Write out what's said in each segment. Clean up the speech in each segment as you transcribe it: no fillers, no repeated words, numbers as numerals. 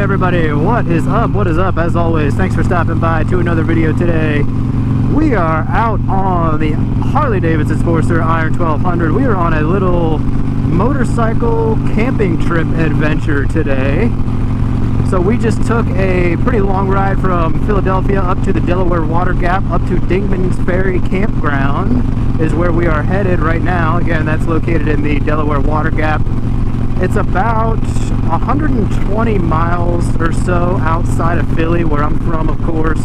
everybody, what is up? What is up? As always, thanks for stopping by to another video today. We are out on the Harley Davidson Sportster Iron 1200. We are on a little motorcycle camping trip adventure today. So we just took a pretty long ride from Philadelphia up to the Delaware Water Gap, up to Dingman's Ferry Campground is where we are headed right now. Again, that's located in the Delaware Water Gap. It's about 120 miles or so outside of Philly, where I'm from, of course.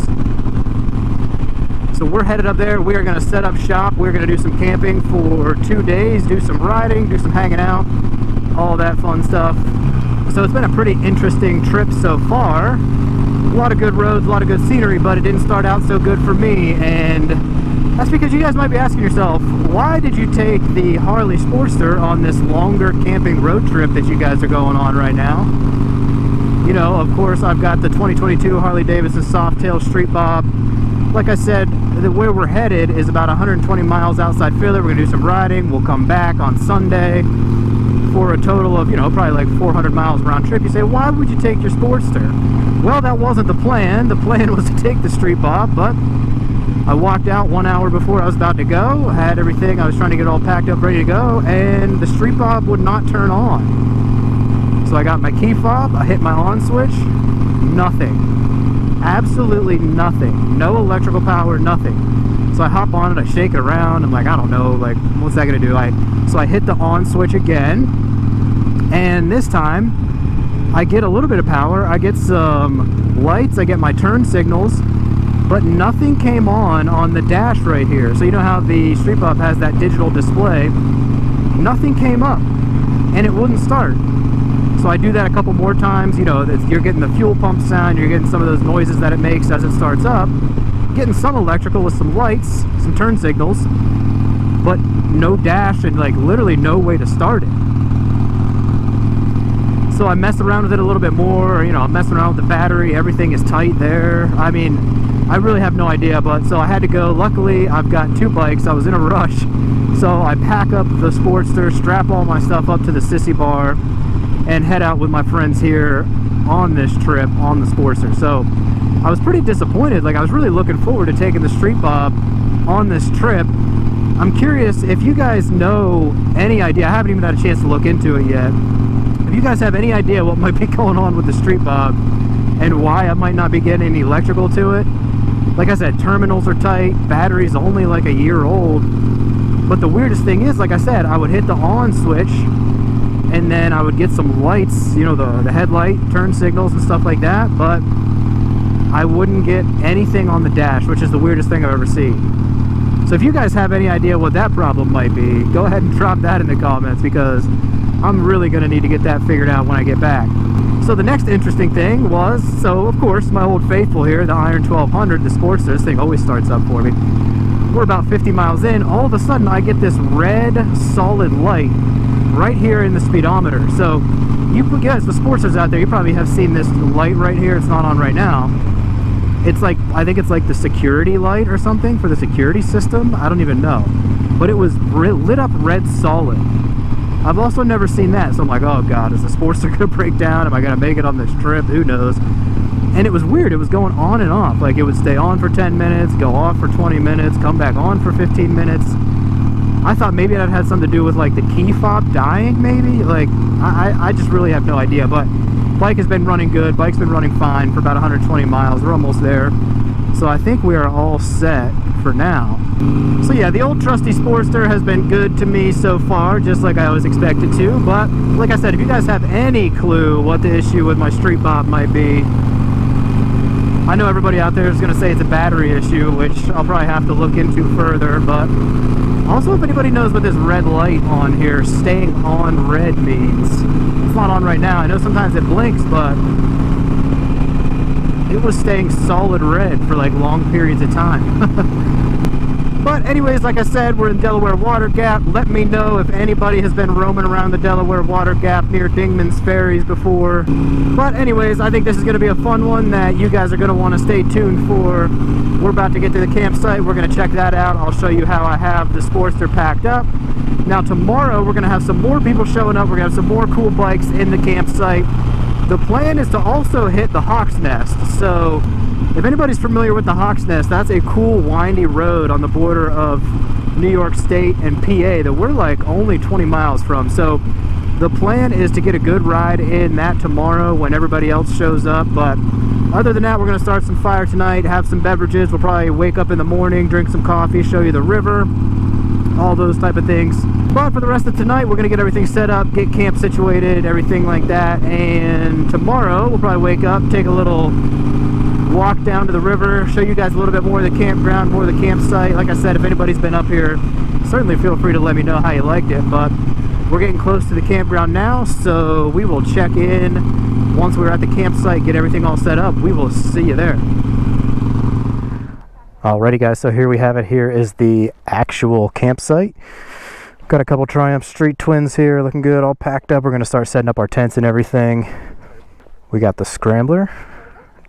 So we're headed up there. We are going to set up shop. We're going to do some camping for 2 days, do some riding, do some hanging out, all that fun stuff. So it's been a pretty interesting trip so far. A lot of good roads, a lot of good scenery, but it didn't start out so good for me. And that's because you guys might be asking yourself, why did you take the Harley Sportster on this longer camping road trip that you guys are going on right now? You know, of course, I've got the 2022 Harley Davidson Softail Street Bob. Like I said, where we're headed is about 120 miles outside Philly. We're going to do some riding. We'll come back on Sunday for a total of, you know, probably like 400 miles round trip. You say, why would you take your Sportster? Well, that wasn't the plan. The plan was to take the Street Bob, but I walked out 1 hour before I was about to go, had everything, I was trying to get all packed up, ready to go, and the Street Bob would not turn on. So I got my key fob, I hit my on switch, nothing. Absolutely nothing. No electrical power, nothing. So I hop on it, I shake it around, I'm like, I don't know, like, what's that gonna do? So I hit the on switch again, and this time, I get a little bit of power, I get some lights, I get my turn signals, but nothing came on the dash right here. So you know how the Street Bob has that digital display? Nothing came up, and it wouldn't start. So I do that a couple more times. You know, you're getting the fuel pump sound, you're getting some of those noises that it makes as it starts up, getting some electrical with some lights, some turn signals, but no dash and like literally no way to start it. So I mess around with it a little bit more, you know, I'm messing around with the battery, everything is tight there. I mean, I really have no idea, but so I had to go. Luckily, I've got two bikes. I was in a rush, so I pack up the Sportster, strap all my stuff up to the sissy bar, and head out with my friends here on this trip on the Sportster. So I was pretty disappointed. Like, I was really looking forward to taking the Street Bob on this trip. I'm curious if you guys know any idea. I haven't even had a chance to look into it yet. If you guys have any idea what might be going on with the Street Bob and why I might not be getting any electrical to it. Like I said, terminals are tight, battery's only like a year old. But the weirdest thing is, like I said, I would hit the on switch and then I would get some lights, you know, the headlight, turn signals and stuff like that, but I wouldn't get anything on the dash, which is the weirdest thing I've ever seen. So if you guys have any idea what that problem might be, go ahead and drop that in the comments, because I'm really going to need to get that figured out when I get back. So the next interesting thing was, so of course, my old faithful here, the Iron 1200, the Sportster, this thing always starts up for me. We're about 50 miles in, all of a sudden I get this red solid light right here in the speedometer. So you guys, the Sportsters out there, you probably have seen this light right here. It's not on right now. It's like, I think it's like the security light or something for the security system. I don't even know. But it was lit up red solid. I've also never seen that, so I'm like, oh god, is the Sportster gonna break down? Am I gonna make it on this trip? Who knows? And it was weird, it was going on and off. Like, it would stay on for 10 minutes, go off for 20 minutes, come back on for 15 minutes. I thought maybe that had something to do with like the key fob dying, maybe? Like, I just really have no idea, but bike has been running good, bike's been running fine for about 120 miles, we're almost there. So I think we are all set for now. So yeah, the old trusty Sportster has been good to me so far, just like I was expected to. But like I said, if you guys have any clue what the issue with my Street Bob might be, I know everybody out there is going to say it's a battery issue, which I'll probably have to look into further. But also, if anybody knows what this red light on here, staying on red, means. It's not on right now. I know sometimes it blinks, but it was staying solid red for like long periods of time. But anyways, like I said, we're in Delaware Water Gap. Let me know if anybody has been roaming around the Delaware Water Gap near Dingman's Ferries before. But anyways, I think this is going to be a fun one that you guys are going to want to stay tuned for. We're about to get to the campsite. We're going to check that out. I'll show you how I have the Sportster packed up. Now tomorrow, we're going to have some more people showing up. We're going to have some more cool bikes in the campsite. the plan is to also hit the Hawk's Nest. So if anybody's familiar with the Hawk's Nest, that's a cool windy road on the border of New York State and PA that we're like only 20 miles from. So the plan is to get a good ride in that tomorrow when everybody else shows up. But other than that, we're going to start some fire tonight, have some beverages. We'll probably wake up in the morning, drink some coffee, show you the river, all those type of things. But for the rest of tonight, we're going to get everything set up, get camp situated, everything like that. And tomorrow, we'll probably wake up, take a little walk down to the river, show you guys a little bit more of the campground, more of the campsite. Like I said, if anybody's been up here, certainly feel free to let me know how you liked it. But we're getting close to the campground now, so we will check in once we're at the campsite, get everything all set up. We will see you there. Alrighty guys, so here we have it. Here is the actual campsite. Got a couple Triumph Street Twins here, looking good, all packed up. We're going to start setting up our tents and everything. We got the Scrambler.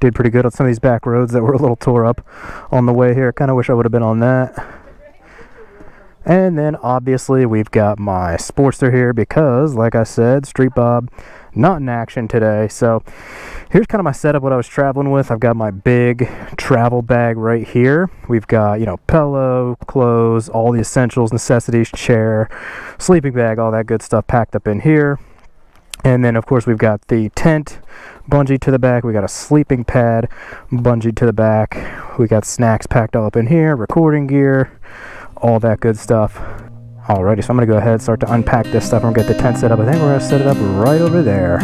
Did pretty good on some of these back roads that were a little tore up on the way here. Kind of wish I would have been on that. And then obviously we've got my Sportster here because, like I said, Street Bob not in action today. So here's kind of my setup, what I was traveling with. I've got my big travel bag right here. We've got, you know, pillow, clothes, all the essentials, necessities, chair, sleeping bag, all that good stuff packed up in here. And then of course we've got the tent bungee to the back. We got a sleeping pad bungee to the back. We got snacks packed all up in here, recording gear, all that good stuff. Alrighty, so I'm gonna go ahead and start to unpack this stuff and get the tent set up. I think we're gonna set it up right over there.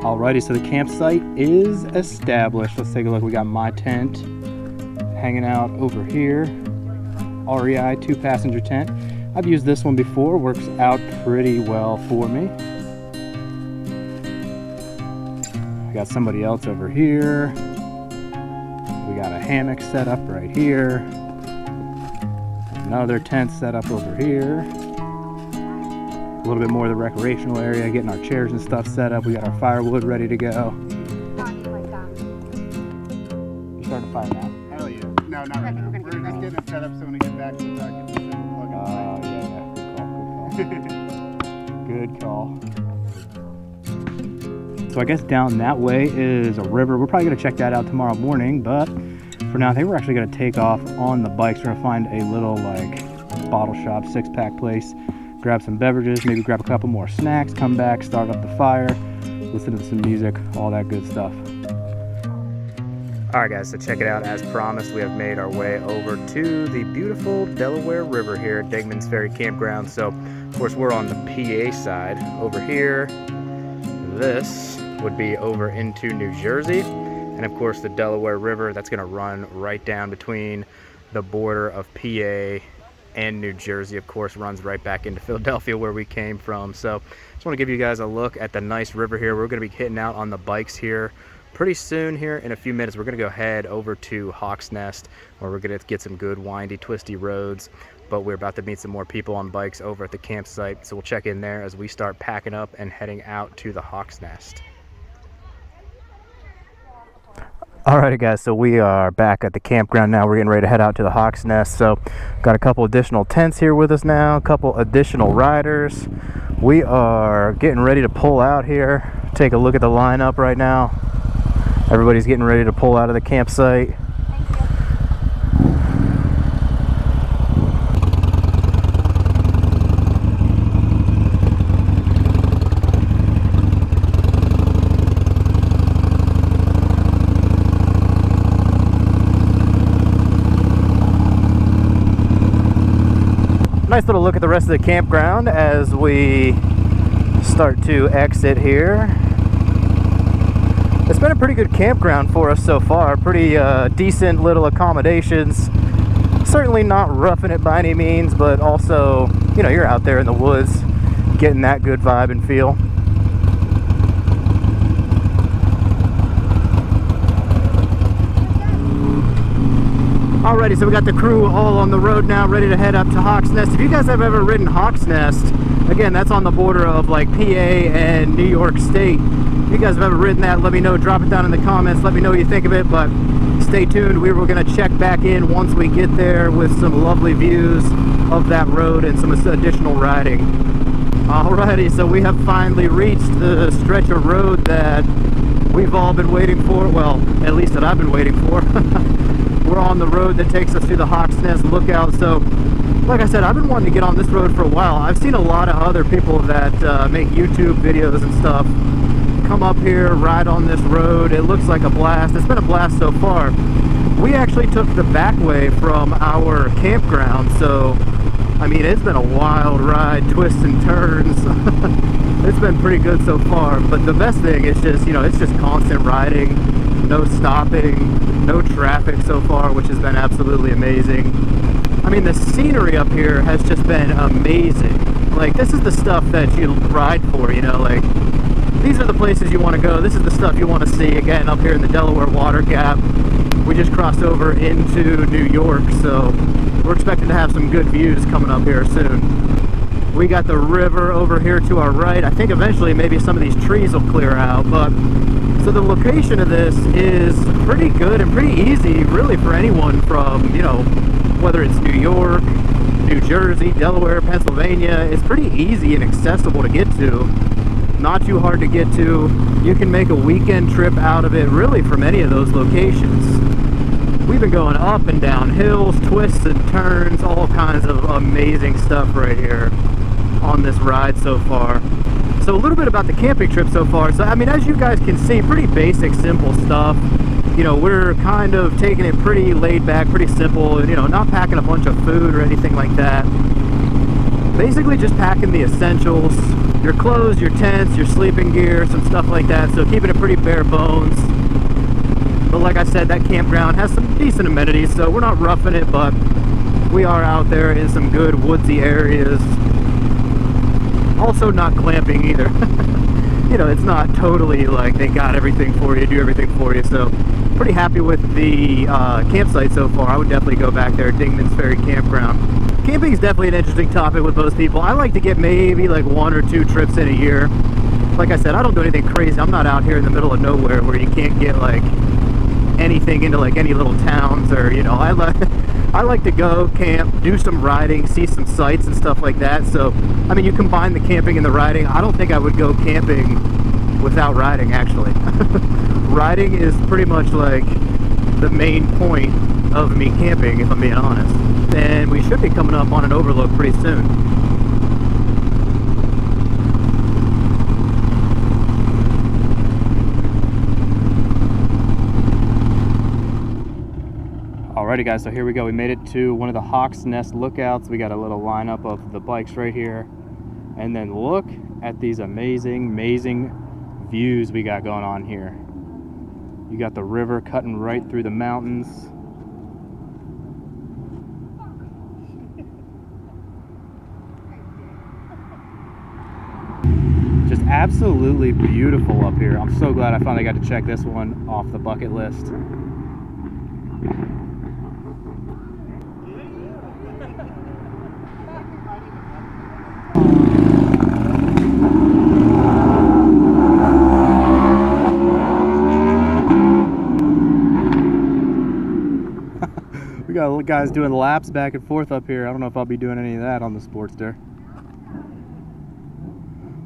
Alrighty, so the campsite is established. Let's take a look. We got my tent hanging out over here. REI 2-passenger tent. I've used this one before, works out pretty well for me. I got somebody else over here. We got a hammock set up right here. Another tent set up over here. A little bit more of the recreational area, getting our chairs and stuff set up. We got our firewood ready to go. You starting a fire now? Hell yeah. No, not right now. We're just getting it set up so when we get back to the dock, it's plug and play. Good call. So I guess down that way is a river. We're probably gonna check that out tomorrow morning, but for now I think we're actually gonna take off on the bikes. We're gonna find a little like bottle shop, 6-pack place. Grab some beverages, maybe grab a couple more snacks, come back, start up the fire, listen to some music, all that good stuff. Alright guys, so check it out. As promised, we have made our way over to the beautiful Delaware River here at Degman's Ferry Campground. So, of course, we're on the PA side. Over here, this would be over into New Jersey. And of course, the Delaware River, that's going to run right down between the border of PA and New Jersey, of course, runs right back into Philadelphia where we came from. So just want to give you guys a look at the nice river here. We're going to be hitting out on the bikes here pretty soon. Here in a few minutes we're going to go head over to Hawk's Nest, where we're going to get some good windy, twisty roads. But we're about to meet some more people on bikes over at the campsite, so we'll check in there as we start packing up and heading out to the Hawk's Nest. Alrighty guys, so we are back at the campground now. We're getting ready to head out to the Hawk's Nest. So got a couple additional tents here with us now, a couple additional riders. We are getting ready to pull out here. Take a look at the lineup right now. Everybody's getting ready to pull out of the campsite. Nice little look at the rest of the campground as we start to exit here. It's been a pretty good campground for us so far. Pretty decent little accommodations. Certainly not roughing it by any means, but also, you know, you're out there in the woods getting that good vibe and feel. Alrighty, so we got the crew all on the road now, ready to head up to Hawks Nest. If you guys have ever ridden Hawks Nest, again, that's on the border of like PA and New York State. If you guys have ever ridden that, let me know, drop it down in the comments, let me know what you think of it, but stay tuned. We were going to check back in once we get there with some lovely views of that road and some additional riding. Alrighty, so we have finally reached the stretch of road that we've all been waiting for, well, at least that I've been waiting for. We're on the road that takes us to the Hawks Nest lookout. So, like I said, I've been wanting to get on this road for a while. I've seen a lot of other people that make YouTube videos and stuff come up here, ride on this road. It looks like a blast. It's been a blast so far. We actually took the back way from our campground, so I mean, it's been a wild ride, twists and turns. It's been pretty good so far, but the best thing is just, you know, it's just constant riding, no stopping, no traffic so far, which has been absolutely amazing. I mean, the scenery up here has just been amazing. Like, this is the stuff that you ride for, you know, like, these are the places you want to go. This is the stuff you want to see, again, up here in the Delaware Water Gap. We just crossed over into New York, so we're expecting to have some good views coming up here soon. We got the river over here to our right. I think eventually maybe some of these trees will clear out, but so the location of this is pretty good and pretty easy, really, for anyone from, you know, whether it's New York, New Jersey, Delaware, Pennsylvania. It's pretty easy and accessible to get to. Not too hard to get to. You can make a weekend trip out of it, really, from any of those locations. We've been going up and down hills, twists and turns, all kinds of amazing stuff right here on this ride so far. So a little bit about the camping trip so far. So I mean, as you guys can see, pretty basic, simple stuff. You know, we're kind of taking it pretty laid back, pretty simple, you know, not packing a bunch of food or anything like that. Basically just packing the essentials, your clothes, your tents, your sleeping gear, some stuff like that. So keeping it pretty bare bones. But like I said, that campground has some decent amenities, so we're not roughing it, but we are out there in some good woodsy areas. Also not clamping either. You know, it's not totally like they got everything for you, do everything for you. So pretty happy with the campsite so far. I would definitely go back there, Dingman's Ferry Campground. Camping is definitely an interesting topic with most people. I like to get maybe like 1 or 2 trips in a year. Like I said, I don't do anything crazy. I'm not out here in the middle of nowhere where you can't get like anything into like any little towns, or, you know, I like to go camp, do some riding, see some sights and stuff like that. So I mean, you combine the camping and the riding. I don't think I would go camping without riding, actually. Riding is pretty much like the main point of me camping, if I'm being honest. And we should be coming up on an overlook pretty soon. Alrighty guys, so here we go. We made it to one of the Hawks Nest lookouts. We got a little lineup of the bikes right here. And then look at these amazing views we got going on here. You got the river cutting right through the mountains. Just absolutely beautiful up here. I'm so glad I finally got to check this one off the bucket list. We got guys doing laps back and forth up here. I don't know if I'll be doing any of that on the Sportster.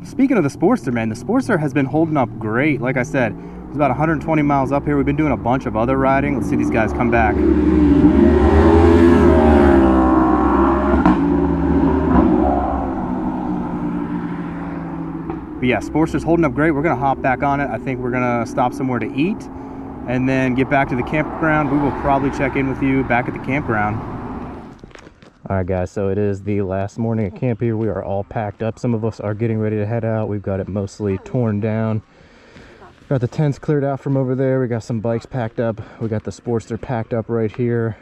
Speaking of the Sportster, man, the Sportster has been holding up great. Like I said, it's about 120 miles up here. We've been doing a bunch of other riding. Let's see these guys come back. But yeah, Sportster's holding up great. We're gonna hop back on it. I think we're gonna stop somewhere to eat and then get back to the campground. We will probably check in with you back at the campground. All right guys, so it is the last morning of camp here. We are all packed up. Some of us are getting ready to head out. We've got it mostly torn down. Got the tents cleared out from over there. We got some bikes packed up. We got the Sportster packed up right here.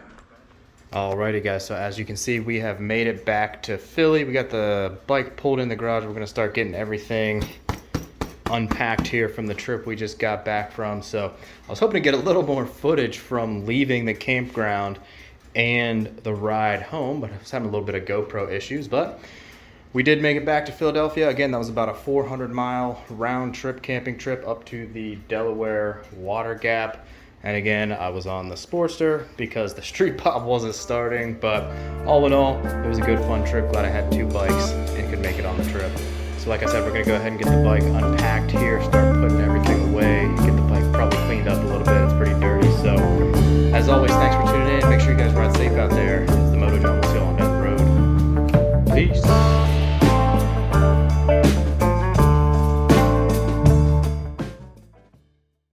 Alrighty guys, so as you can see, we have made it back to Philly. We got the bike pulled in the garage. We're gonna start getting everything unpacked here from the trip we just got back from. So I was hoping to get a little more footage from leaving the campground and the ride home, but I was having a little bit of GoPro issues. But we did make it back to Philadelphia. Again, that was about a 400-mile round trip, camping trip up to the Delaware Water Gap. And again, I was on the Sportster because the Street Bob wasn't starting. But all in all, it was a good, fun trip. Glad I had 2 bikes and could make it on the trip. So like I said, we're gonna go ahead and get the bike unpacked here, start putting everything away, get the bike probably cleaned up a little bit. It's pretty dirty. So as always, thanks for tuning in. Make sure you guys ride safe out there.